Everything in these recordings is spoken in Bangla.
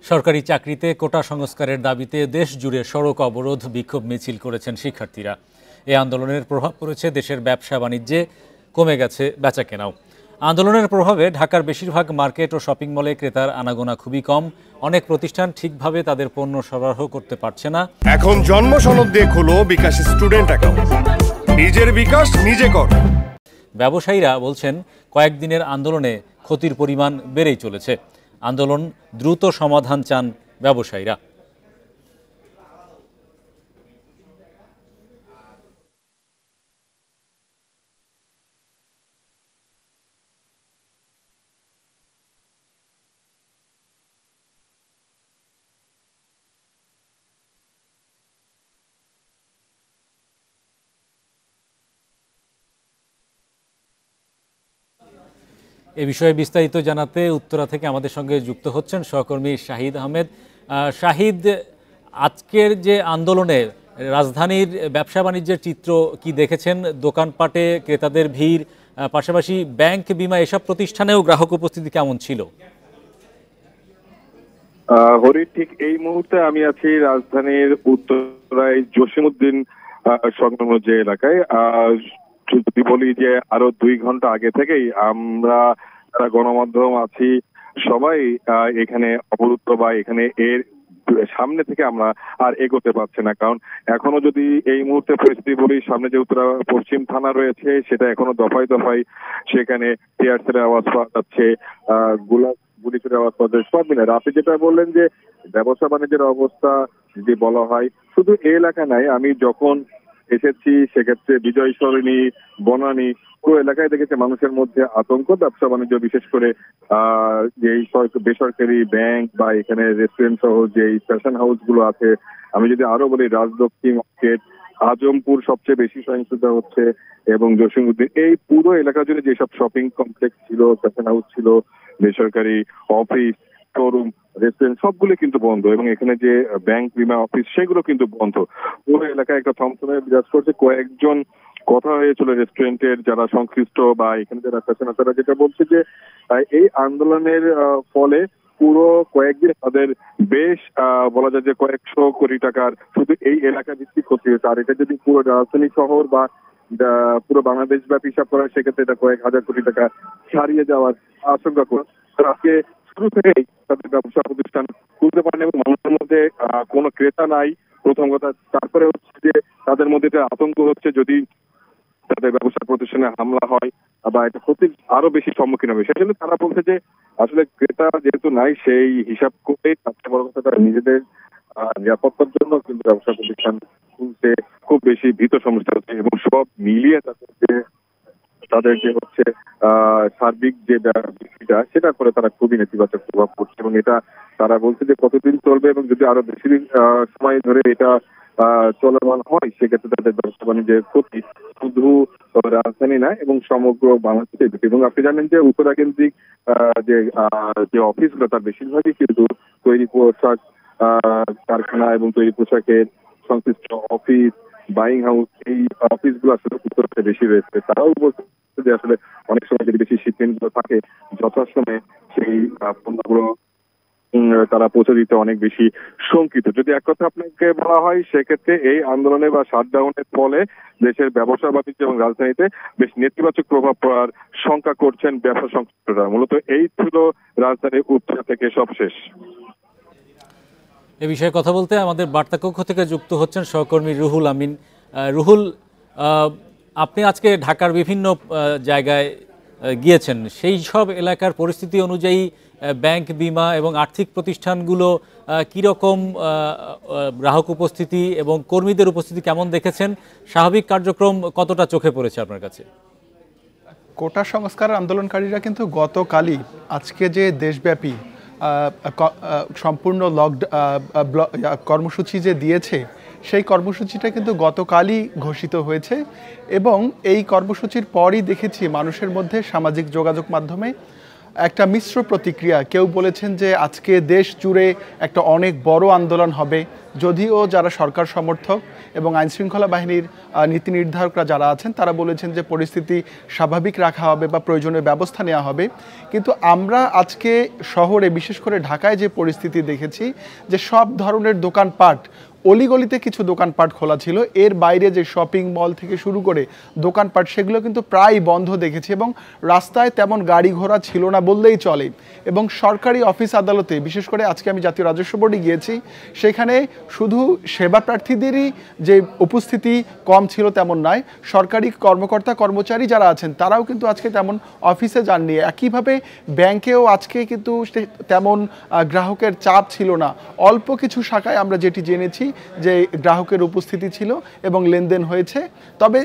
সরকারি চাকরিতে কোটা সংস্কারের দাবিতে দেশ জুড়ে সড়ক অবরোধ বিক্ষোভ মিছিল করেছেন শিক্ষার্থীরা। এই আন্দোলনের প্রভাব পড়েছে দেশের ব্যবসা বাণিজ্যে, কমে গেছে বেচাকেনাও। আন্দোলনের প্রভাবে ঢাকার বেশিরভাগ মার্কেট ও শপিং মলে ক্রেতার আনাগোনা খুবই কম। অনেক প্রতিষ্ঠান ঠিকভাবে তাদের পণ্য সরবরাহ করতে পারছে না। এখন জন্ম সনদ দিয়ে খোলো বিকাশ স্টুডেন্ট অ্যাকাউন্ট, নিজের বিকাশ নিজে কর। ব্যবসায়ীরা বলছেন কয়েকদিনের আন্দোলনে ক্ষতির পরিমাণ বেড়েই চলেছে। আন্দোলন দ্রুত সমাধান চান ব্যবসায়ীরা। এ বিষয়ে বিস্তারিত জানাতে উত্তরা থেকে আমাদের সঙ্গে যুক্ত হচ্ছেন সহকর্মী শাহিদ আহমেদ। শাহিদ, আজকের যে আন্দোলনে রাজধানীর ব্যবসা বাণিজ্যের চিত্র কি দেখেছেন? দোকানপাটে ক্রেতাদের ভিড়, পাশাপাশি ব্যাংক, বিমা এসব প্রতিষ্ঠানেও গ্রাহক উপস্থিতি কেমন ছিল? হরি, ঠিক এই মুহূর্তে আমি আছি রাজধানীর উত্তরায় জসিমউদ্দিন সংলগ্ন যে এলাকায়। যদি বলি যে আরো 2 ঘন্টা আগে থেকেই আমরা গণমাধ্যম আছি সবাই এখানে অবরুদ্ধ, বা এখানে এর সামনে থেকে আমরা আর এগোতে পারছি না। কারণ এখনো যদি এই মুহূর্তে পরিস্থিতি বলি, সামনে যে উত্তরা পশ্চিম থানা রয়েছে সেটা এখনো দফায় দফায় সেখানে টিয়ারসেলের আওয়াজ পাওয়া যাচ্ছে, গুলি ছুড়ে আওয়াজ পাওয়া যাচ্ছে, সব মিলে। আপনি যেটা বললেন যে ব্যবসা বাণিজ্যের অবস্থা যদি বলা হয়, শুধু এই এলাকা নাই, আমি যখন এসেছি সেক্ষেত্রে বিজয় সরণি, বনানী, পুরো এলাকায় দেখেছে মানুষের মধ্যে আতঙ্ক। ব্যবসা বাণিজ্য, বিশেষ করে যেই বেসরকারি ব্যাংক বা এখানে রেস্টুরেন্ট সহ যেই ফ্যাশন হাউস গুলো আছে, আমি যদি আরো বলি রাজলক্ষ্মী মার্কেট, আজমপুর সবচেয়ে বেশি সহিংসতা হচ্ছে, এবং জসিমউদ্দিন, এই পুরো এলাকা জুড়ে যেসব শপিং কমপ্লেক্স ছিল, ফ্যাশন হাউস ছিল, বেসরকারি অফিস, শোরুম, রেস্টুরেন্ট সবগুলো কিন্তু বন্ধ, এবং এখানে যে ব্যাংক, বিমা অফিস সেগুলো কিন্তু বন্ধ। পুরো এলাকায় একটা থমথমে বিরাজ করছে। কয়েকজন কথা হয়েছিল রেস্টুরেন্টের যারা সংশ্লিষ্ট বা এখানে যারা ফ্যাশন, তারা যেটা বলছে যে এই আন্দোলনের ফলে পুরো কয়েকদিন তাদের বেশ বলা যায় যে কয়েকশো কোটি টাকার শুধু এই এলাকা ভিত্তিক ক্ষতি হয়েছে। আর এটা যদি পুরো রাজধানী শহর বা পুরো বাংলাদেশ ব্যাপী হিসাব করা, সেক্ষেত্রে এটা কয়েক হাজার কোটি টাকা ছাড়িয়ে যাওয়ার আশঙ্কা করে আজকে শুরু থেকেই তাদের ব্যবসা প্রতিষ্ঠান খুলতে পারেন, এবং মানুষের মধ্যে কোনো ক্রেতা নাই প্রথম কথা। তারপরে হচ্ছে যে তাদের মধ্যে আতঙ্ক হচ্ছে যদি তাদের ব্যবসা প্রতিষ্ঠানে হামলা হয় বা এটা ক্ষতির আরো বেশি সম্মুখীন হবে। সেজন্য তারা বলছে যে আসলে ক্রেতা যেহেতু নাই, সেই হিসাব করে সবচেয়ে বড় কথা তারা নিজেদের নিরাপত্তার জন্য কিন্তু ব্যবসা প্রতিষ্ঠান খুলতে খুব বেশি ভীত সমস্যা হচ্ছে, এবং সব মিলিয়ে তাদের যে হচ্ছে সার্বিক যে বিষয়টা, সেটা করে তারা খুবই নেতিবাচক প্রভাব পড়ছে। এবং এটা তারা বলছে যে কতদিন চলবে, এবং যদি আরো বেশি সময় ধরে এটা চলমান হয়, সেক্ষেত্রে তাদের ব্যবসা বাণিজ্যের ক্ষতি শুধু রাজধানী না এবং সমগ্র বাংলাদেশে। এবং আপনি জানেন যে উত্তরা কেন্দ্রিক যে অফিসগুলো, তার বেশিরভাগই কিন্তু তৈরি পোশাক কারখানা এবং তৈরি পোশাকের সংশ্লিষ্ট অফিস, বাইং হাউস, এই অফিসগুলো আসলে উত্তরাতে বেশি রয়েছে। তারাও বলছে যে আসলে অনেক সময় যদি বেশি শিপমেন্ট থাকে, যথাসময়ে সেই পণ্যগুলো তারা পৌঁছে দিতে অনেক বেশি শঙ্কিত। যদি এক কথা আপনাকে বলা হয়, সেক্ষেত্রে এই আন্দোলনে বা শাটডাউনের ফলে দেশের ব্যবসা বাণিজ্য এবং রাজধানীতে বেশ নেতিবাচক প্রভাব পড়ার শঙ্কা করছেন ব্যবসা সংশ্লিষ্টরা। মূলত এই ছিল রাজধানীর উত্তরা থেকে সবশেষ। এ বিষয়ে কথা বলতে আমাদের বার্তা কক্ষ থেকে যুক্ত হচ্ছেন সহকর্মী রুহুল আমিন। রুহুল, আপনি আজকে ঢাকার বিভিন্ন জায়গায় গিয়েছেন, সেই সব এলাকার পরিস্থিতি অনুযায়ী ব্যাংক, বিমা এবং আর্থিক প্রতিষ্ঠানগুলো কীরকম গ্রাহক উপস্থিতি এবং কর্মীদের উপস্থিতি কেমন দেখেছেন? স্বাভাবিক কার্যক্রম কতটা চোখে পড়েছে আপনার কাছে? কোটা সংস্কার আন্দোলনকারীরা কিন্তু গতকালই আজকে যে দেশব্যাপী সম্পূর্ণ কর্মসূচি যে দিয়েছে, সেই কর্মসূচিটা কিন্তু গতকালই ঘোষিত হয়েছে, এবং এই কর্মসূচির পরই দেখেছি মানুষের মধ্যে সামাজিক যোগাযোগ মাধ্যমে একটা মিশ্র প্রতিক্রিয়া। কেউ বলেছেন যে আজকে দেশ জুড়ে একটা অনেক বড় আন্দোলন হবে, যদিও যারা সরকার সমর্থক এবং আইনশৃঙ্খলা বাহিনীর নীতি নির্ধারকরা যারা আছেন তারা বলেছেন যে পরিস্থিতি স্বাভাবিক রাখা হবে বা প্রয়োজনীয় ব্যবস্থা নেওয়া হবে, কিন্তু আমরা আজকে শহরে বিশেষ করে ঢাকায় যে পরিস্থিতি দেখেছি যে সব ধরনের দোকানপাট, অলিগলিতে কিছু দোকানপাট খোলা ছিল, এর বাইরে যে শপিং মল থেকে শুরু করে দোকানপাট সেগুলো কিন্তু প্রায় বন্ধ দেখেছি এবং রাস্তায় তেমন গাড়ি ঘোড়া ছিল না বললেই চলে। এবং সরকারি অফিস আদালতে বিশেষ করে আজকে আমি জাতীয় রাজস্ব বোর্ডে গিয়েছি, সেখানে শুধু সেবা প্রার্থীদেরই যে উপস্থিতি কম ছিল তেমন নয়, সরকারি কর্মকর্তা কর্মচারী যারা আছেন তারাও কিন্তু আজকে তেমন অফিসে যাননি। একইভাবে ব্যাংকেও আজকে কিন্তু তেমন গ্রাহকের চাপ ছিল না। অল্প কিছু শাখায় আমরা যেটি জেনেছি যে গ্রাহকের উপস্থিতি ছিল এবং লেনদেন হয়েছে, তবে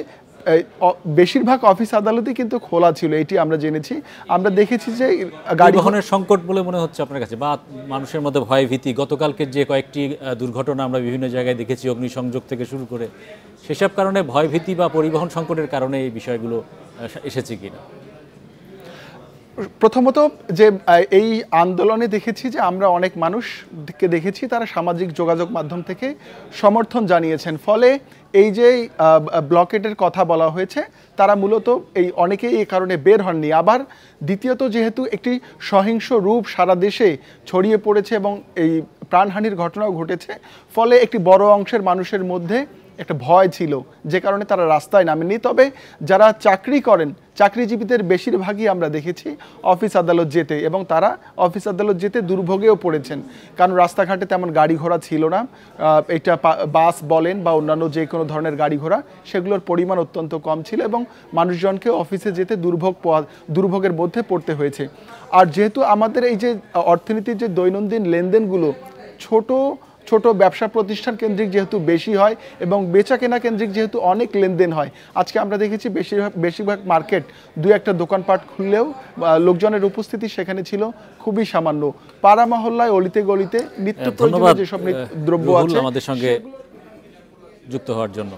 বেশিরভাগ অফিস আদালতই কিন্তু খোলা ছিল, এটি আমরা জেনেছি। আমরা দেখেছি যে গাড়ি পরিবহনের সংকট বলে মনে হচ্ছে আপনার কাছে, বা মানুষের মধ্যে ভয় ভীতি, গতকালকের যে কয়েকটি দুর্ঘটনা আমরা বিভিন্ন জায়গায় দেখেছি অগ্নিসংযোগ থেকে শুরু করে, সেসব কারণে ভয় ভীতি বা পরিবহন সংকটের কারণে এই বিষয়গুলো এসেছে কিনা? প্রথমত যে এই আন্দোলনে দেখেছি যে আমরা অনেক মানুষকে দেখেছি তারা সামাজিক যোগাযোগ মাধ্যম থেকে সমর্থন জানিয়েছেন, ফলে এই যে ব্লকেটের কথা বলা হয়েছে তারা মূলত অনেকেই এই কারণে বের হননি। আবার দ্বিতীয়ত যেহেতু একটি সহিংস রূপ সারা দেশে ছড়িয়ে পড়েছে এবং এই প্রাণহানির ঘটনাও ঘটেছে, ফলে একটি বড় অংশের মানুষের মধ্যে একটা ভয় ছিল, যে কারণে তারা রাস্তায় নামেনি। তবে যারা চাকরি করেন, চাকরিজীবীদের বেশিরভাগই আমরা দেখেছি অফিস আদালত যেতে, এবং তারা অফিস আদালত যেতে দুর্ভোগেও পড়েছেন, কারণ রাস্তাঘাটে তেমন গাড়ি ঘোড়া ছিল না। এটা বাস বলেন বা অন্যান্য যে কোনো ধরনের গাড়ি ঘোড়া, সেগুলোর পরিমাণ অত্যন্ত কম ছিল এবং মানুষজনকে অফিসে যেতে দুর্ভোগের মধ্যে পড়তে হয়েছে। আর যেহেতু আমাদের এই যে অর্থনীতির যে দৈনন্দিন লেনদেনগুলো ছোট ছোট ব্যবসা প্রতিষ্ঠান কেন্দ্রিক যেহেতু বেশি হয় এবং বেচা কেনা কেন্দ্রিক যেহেতু অনেক লেনদেন হয়, আজকে আমরা দেখেছি বেশিরভাগ মার্কেট দুই একটা দোকানপাট খুললেও লোকজনের উপস্থিতি সেখানে ছিল খুবই সামান্য। পাড়া মহল্লায় অলিতে গলিতে নিত্য প্রয়োজনীয় যেসব দ্রব্য আছে আমাদের সঙ্গে যুক্ত হওয়ার জন্য।